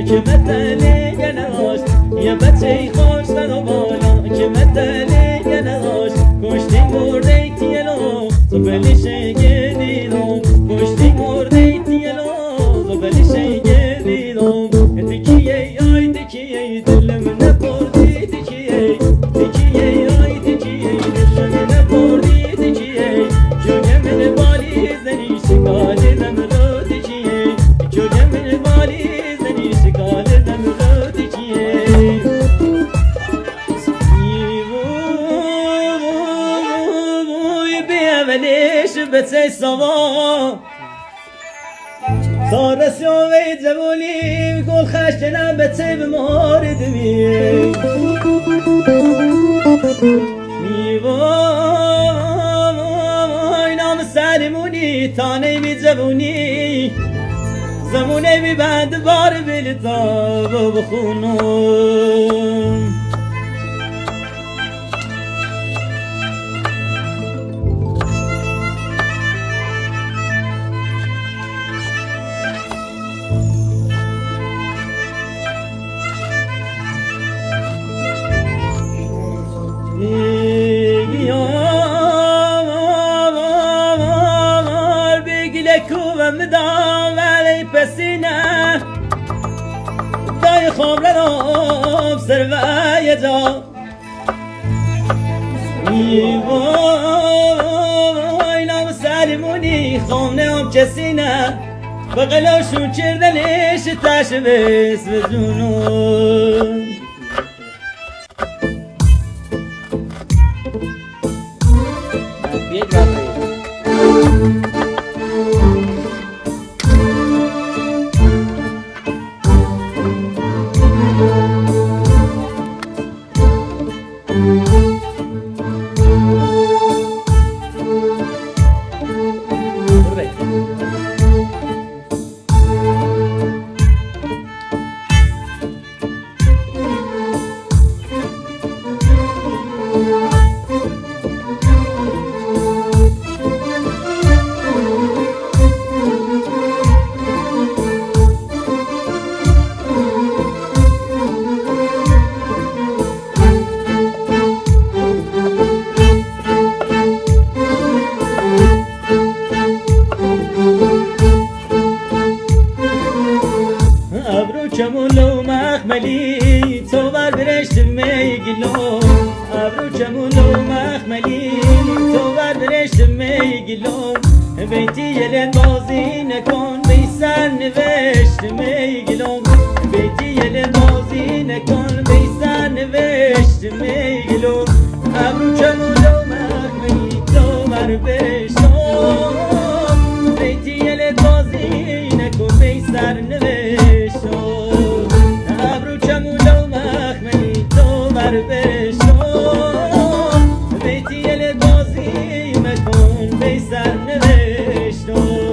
که متلی ناش یه بچه خوش سر و بالا که متلی ناش کشتی مرده تیلو تو بلیشه گدیدم کشتی مرده تیلو تو بلیشه گدیدم دیکیه آی دیکیه دلم نبردی دیکیه دیکیه آی دیکیه دلم نبردی دیکیه جوجه من بالی زنی شکال دم رو دیکیه جوجه من بالی زنی شکال دم رو دیکیه وليش بتسي الصباح صار سوي جبولي بقول خشنا بتسي بمهار دمي ميوي نام سالموني تاني بجبوني زموني ببند بار بالطاب بخونون مدام علی پسینه دای خواب لنام سروی جا وای نام سلیمونی خونه هم کسینه بقلاشون چردنش تش بس بجونون چمولو مخملی تو بر برشت میگلو ابرو چمولو مخملی تو بر برشت میگلو بیتی یلن بازی نکن بی سر نوشت میگلو بیتی یلن بازی نکن بی سر نوشت میگلو ابرو چمولو مخملی تو بر برشت بیتی یلن بازی نکن بی سر نوشت بشو بیتی ال بازی مکن بیسر نوشتم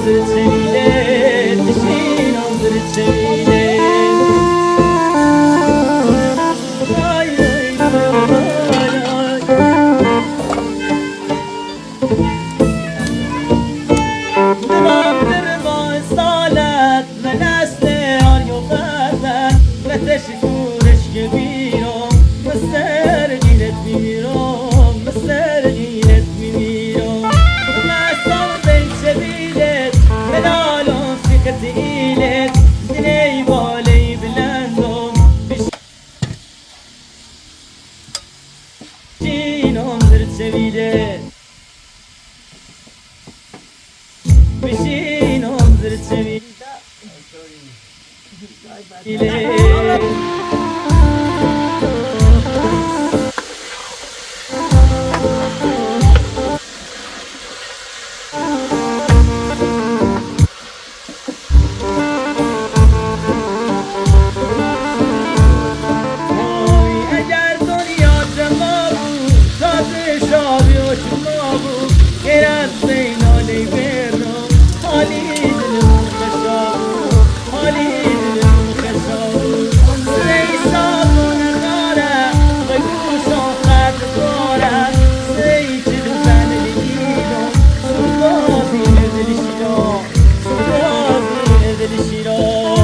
زرچویله بشینم زرچویله آی آی آی دلم در با سالت من اصل آریو غزل رتش کورش که بیرم مستر گیرت میمیرم مستر گیرت میمیرم مستم بین شبیلت ملالم سکت ایلت زنی بالی بلندم بشینم زرد شبیلت بشینم زرد شبیلت اگر دنیا جمع بود تازه شابی و شما بود گرد زینالی برنم حالی دلم خشاب حالی دلم خشاب سی سابون خاره و گوشم خرد داره سی چه زن دیدم سوزازی دل شیرام سوزازی دل شیرام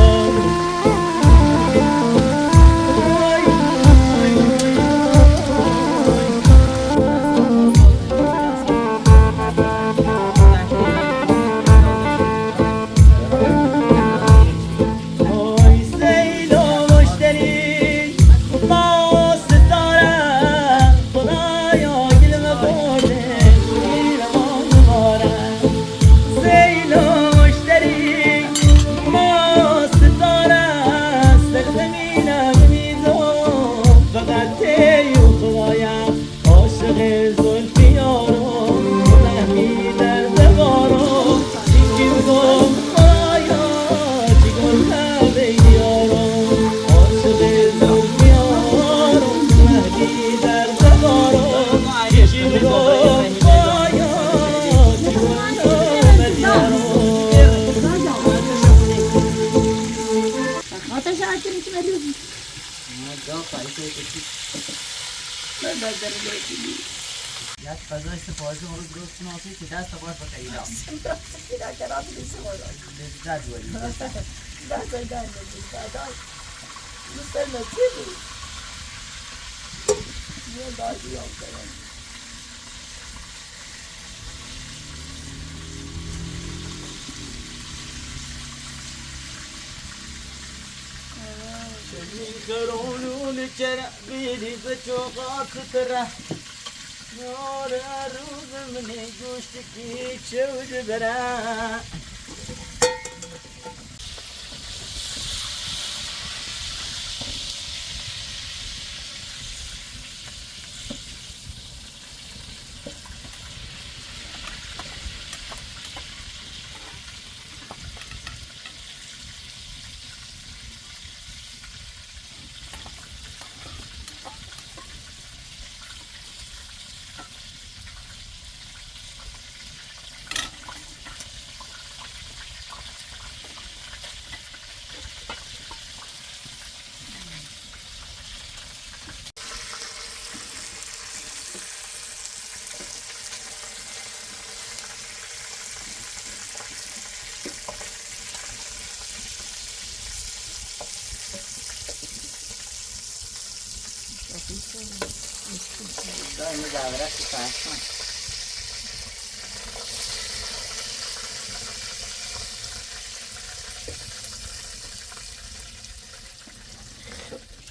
یک فضای سپاهی ما رو درست شناسی که دست باش با خیلی خرونون چرا بیلی بچوقات تره نار روز منی گوشت کی چود بره اینو دورش که فرسان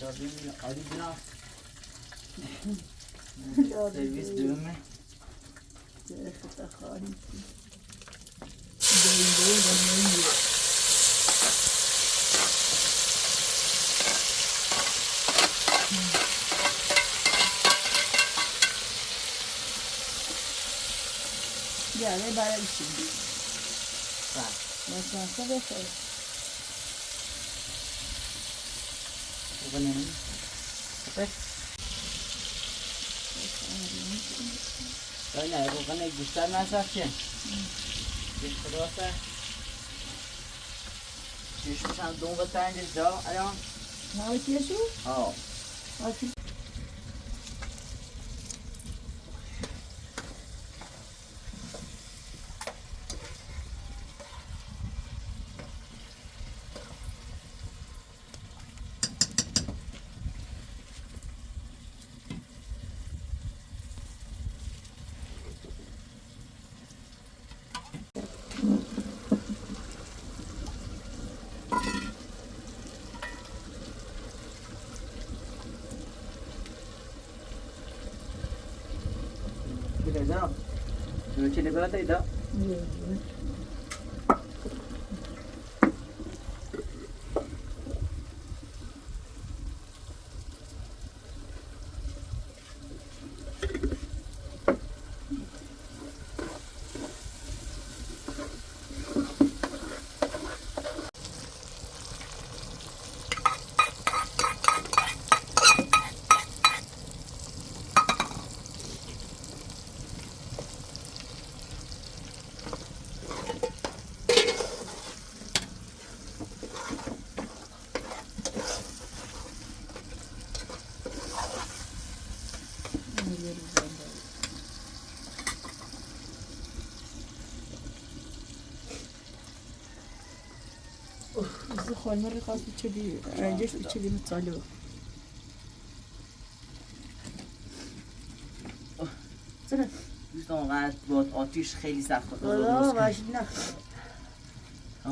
شابین آدی بنا سرویس دومه Yani bara şimdi. Bak. Başlansa bekler. Bu ne? Pek. Öyle bu bana güzel nasıl ki? Bir kurasa چشمشم دوم و تنجش جا الان نه کیشو؟ آه آکی. Beleza? Não te levanta aí, dá? Bizi خالمر خاص بچلی رنجش بچلی مطالب. چرا؟ دوستان قد با آتیش خیلی سخت والا باش نه.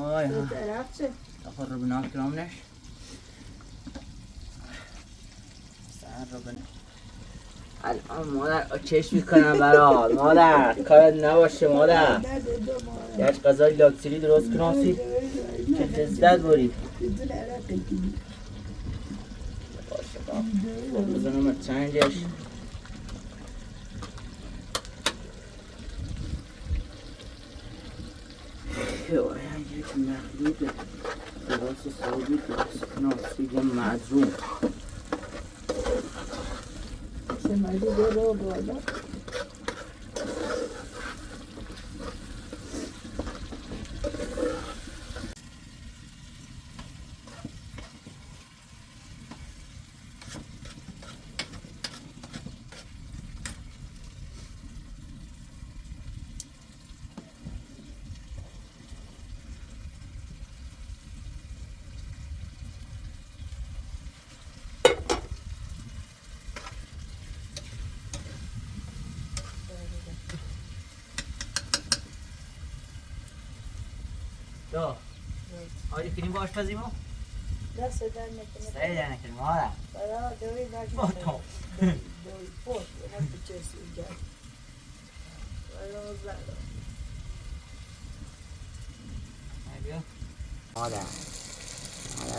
آی ها طرف چه؟ آخر رو بنام کرامنش سر رو بنام الان مادر چشم میکنم برات مادر کارت نباشه مادر یک غذای لاکسیری درست کناسی چه لذت باری باشه با بزنم چنجش یک مخلوط درست سعودی درست کناسی و مدروم سمعی رو بالا. تو آری کنیم با آشپزیمو؟ دست در نکنه. سعی در نکنیم آره برای دوی باش. با تو دوی پوش من بچسی جا. برای زد. بیا مادر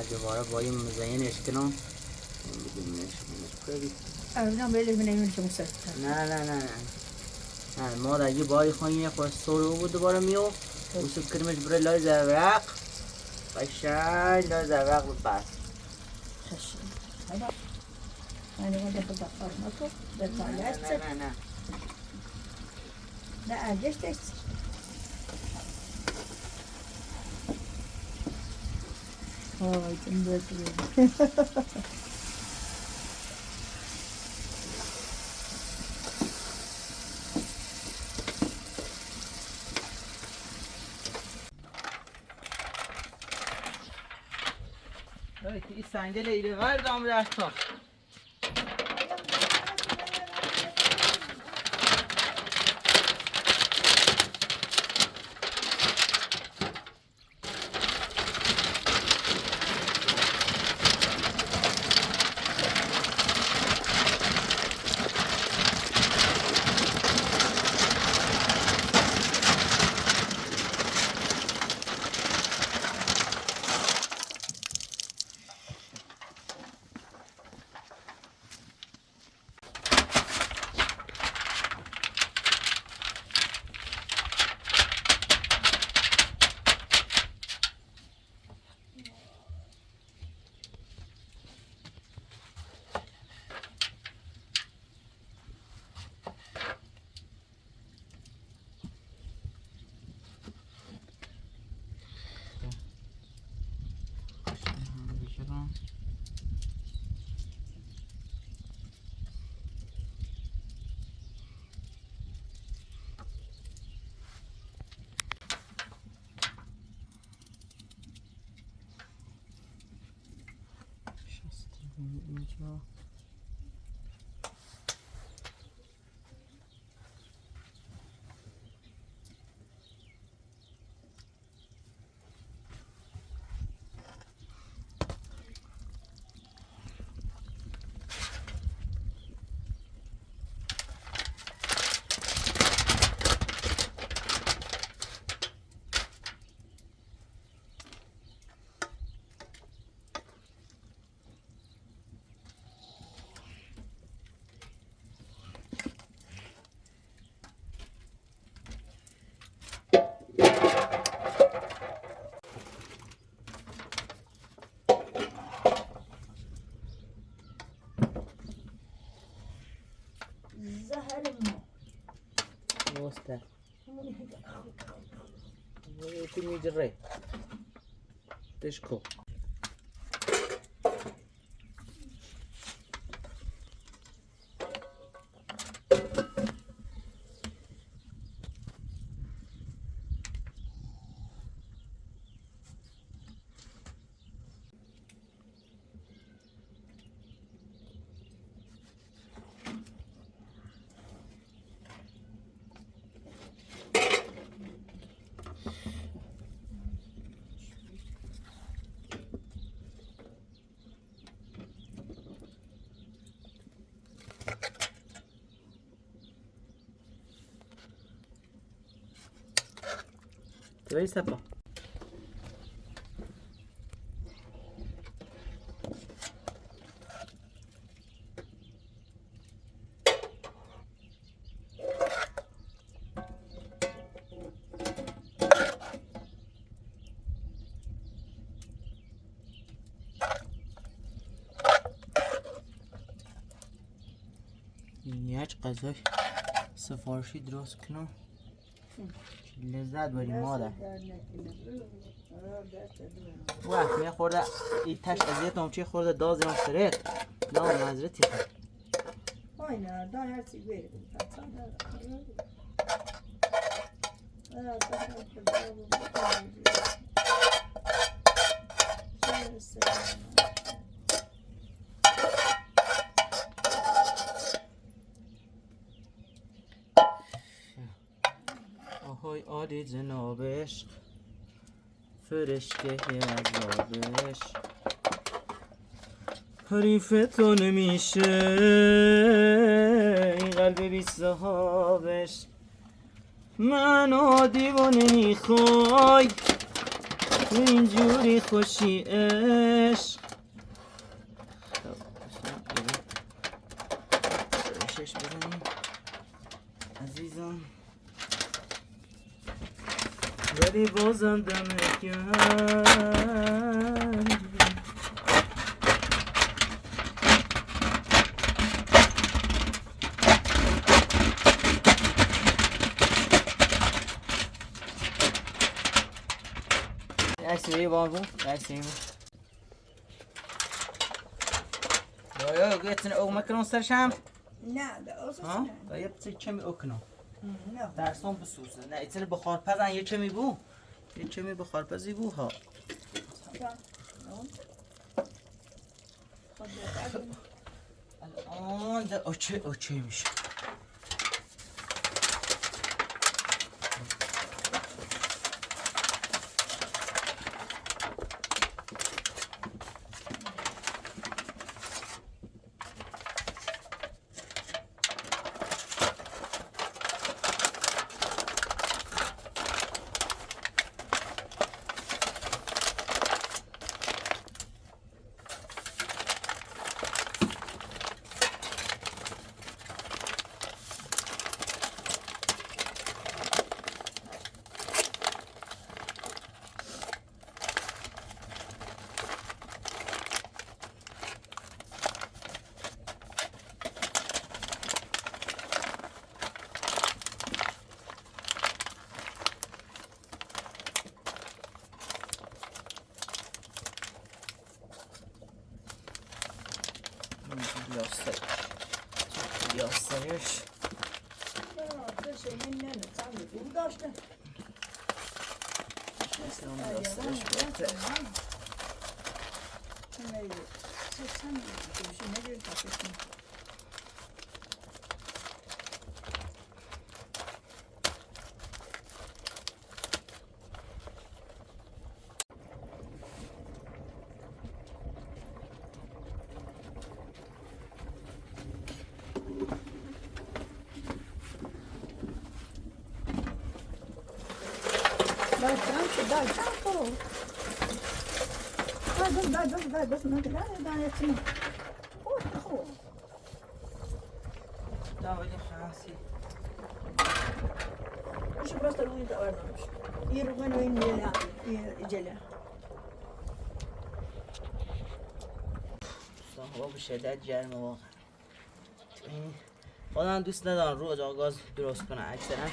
دوباره با این مزینش کنم بگیمش کنید نه بله من نمیشم سر. نه مادر یه باری خواهیم یک بار سورو بود دوباره میو وسط کریمش برای لای زرق قشنگ لای زرق بود بس خشن. من نمیدونم دفتر نکو. دفتر نه نه ارجش دست. آی تنبه کنید. این سنگل ایره ور دام دستا اینجا زهر ما وسته ويكون يجري تشكو تبعي سبا یک غذای سفارشی درست کنم لذت بریم مادر وقت می خورده این تش ازیت نامچه خورده دازی هم سرک نام مزرتی خورد Aynen, daha her şey verelim. آهای عالی جناب عشق فرشته عذابش حریف تو نمیشه این قلب بی صحابش منو دیوانه میخوای تو اینجوری خوشی عشق شش بزنیم عزیزم ولی بازم دمت گرم عکسی بابو عکسی یا گیتن او مکرون سرشم نه ده اوزش ها نه و یه بسی کمی اوکنم نه درسان بسوزه نه ایتن بخار پزن یه کمی بو یه کمی بخار پزی بو ها الان در اوچه میشه یاستریش داوود فرانسی مش просто الوين ده ورنا مش يروحون وين يجلها هوا به شدت گرمه واقعا. خودم دوست ندارم رو اجاق گاز درست کنم، اکثرا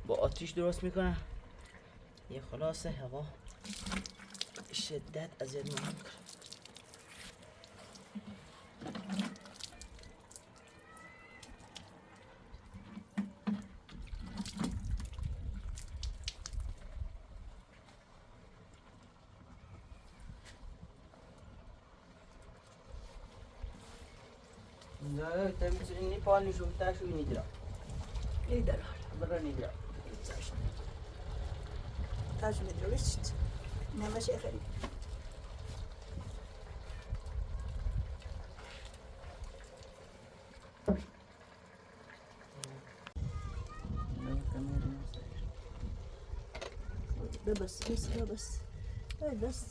با آتیش درست میکنم. یه خلاصه هوا به شدت اذیت میکنه. نه تا میتونی نیپال نشون تاشو نیدرا. يقدر برا نیدرا. تاج مدروست نما شيء غريب بس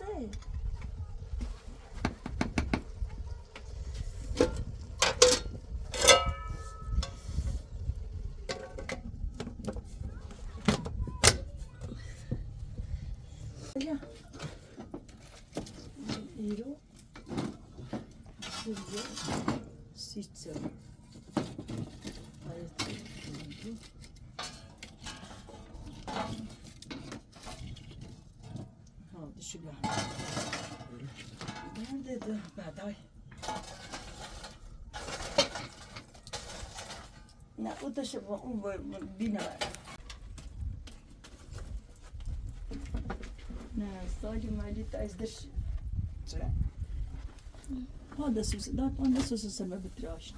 Euro, Silvia, Sitzer. شو ده بعدای نه او داشته با اون بینه نه سالی مالی تا از دش هذا سوس ده هذا سوس سلمى بتراش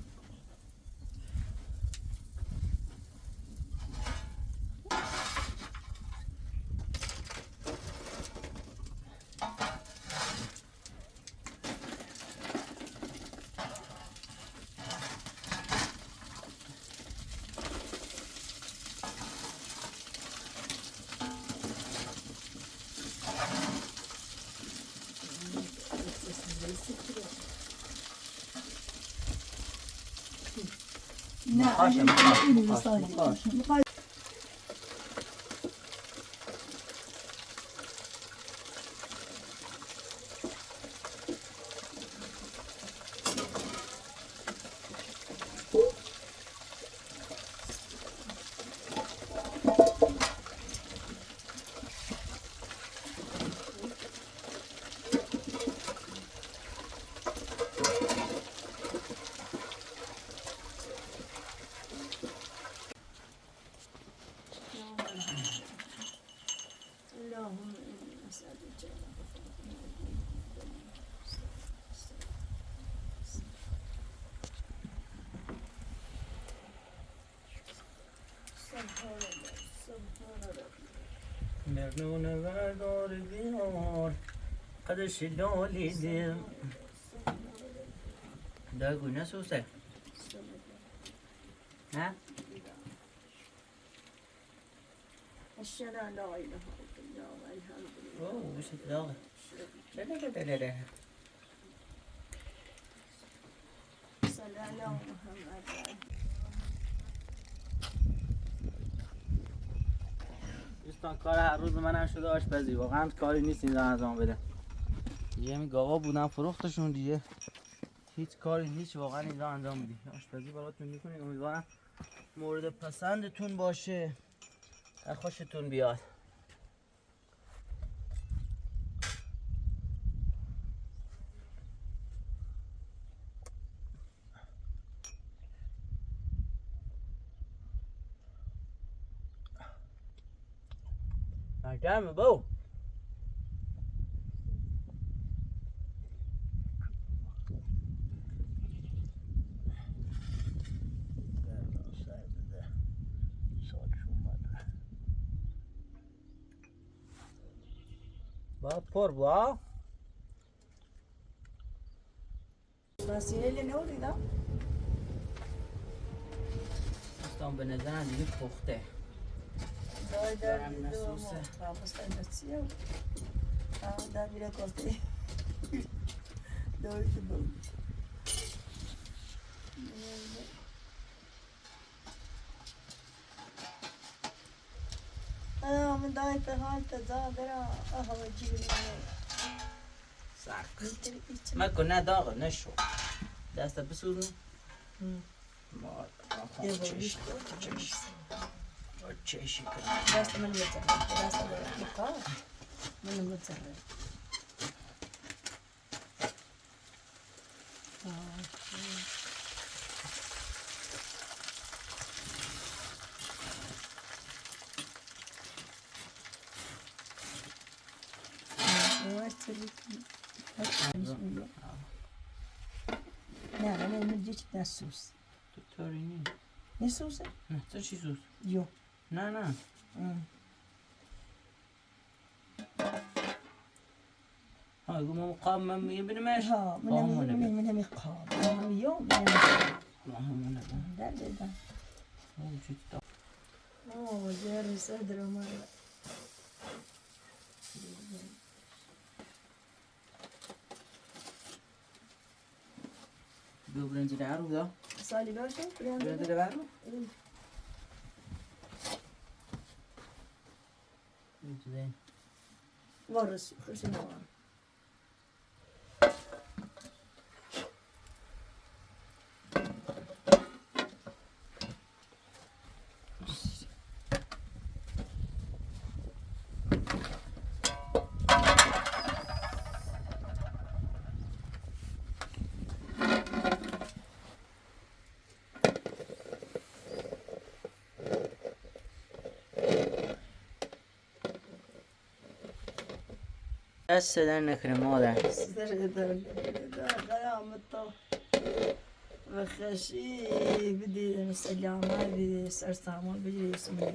نه اینو میخوای مرنون وردار بیار قدش لالیدم در گونه سوسه نه؟ الشرع لا اله الا الله الحمد لله اوه بشه داغه ده صلی علی محمد دوستان کار هر روز منم شده آشپزی، واقعا کاری نیست این انجام بده. یه می گاوا بودن فروختشون دیگه هیچ کاری نیست واقعا اینجا انجام میدی. آشپزی براتون میکنید، امیدوارم مورد پسندتون باشه، خوشتون بیاد. گرمه بو با پر با راسیلی نوریدم دوستان به نظرم دیگه پخته دای دارم دو نسوسه. خاموس نسیه در میره کافه دای تو بود من دای به حال تزا برا آها جیبی سرک مکن نه داغ نشو دست بسوزن مار یه آخان باریش چشی کنم دست من بزنم دست من بخواه من بزنم نه نه من دیگه نسوز تو تارینی نسوزه نه تو چی سوز یو نه نه ها يقوم مقام من يبنمش ها من هم قام من يوم اللهم انا ده ده موجود جاري صدره مرة برنج العرو ده صالي باشا برنج العرو زين ورس خش نوار دست در نکنه مادر قیامتا و خشی بدی مسلمه بدی سرسامان بدی اسمی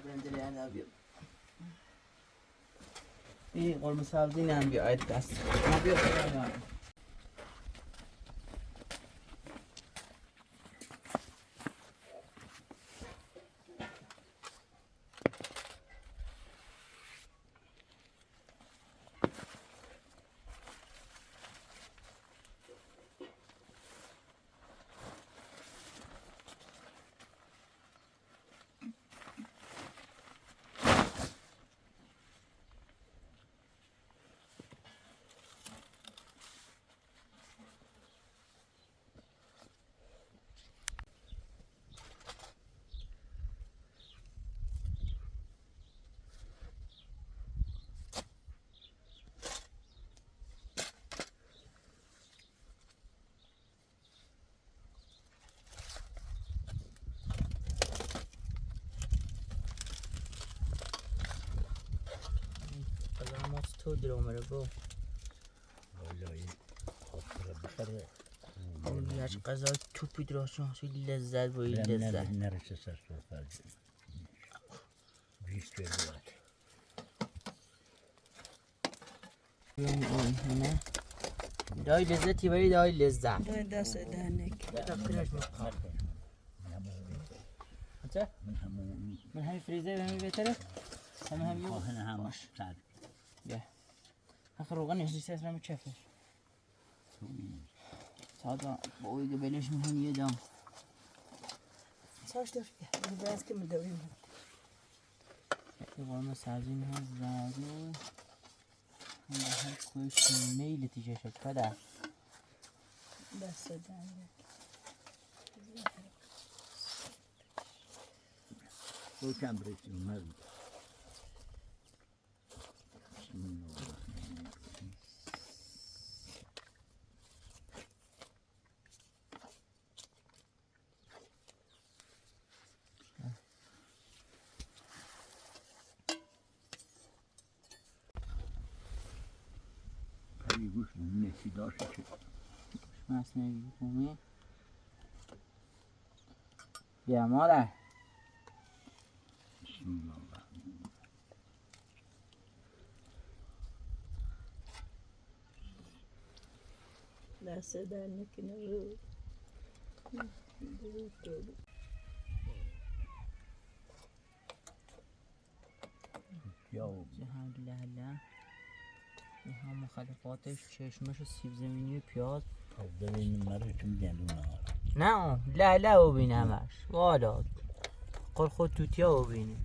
برنج العرو بیا این قرمه سبزی نم بیاید دست ما بیا تو درامره با والله خاطر بخره اون هرچ غذای توپی دراشون خیلی لذت با این لذت نرسه سر صحبت بیست بیاد نه دای لذتی ولی دای لذت دای دست دهنک تقریرش مقام من همین فریزر همین بهتره همین همش سر بیا آخر روغن نشستی از رم چفش سادا با اوی گبلش هم یه دام ساش داشت باید که مدوریم یه قرمه سبزی ها زازو هم به هر کوش میل تیجه شد پدر دست دهنک او کم برسی اومد مصنوی گوش نشی داشت که مصنوی بومی بیا مادر بسم الله الرحمن دست در نکنه رو یا جهان لهله این هم مخلفاتش چشمش و سیب زمینی و پیاز ببین مرا چون گندونه ها نه لهله رو بین همش والا قل خود توتیا رو بینی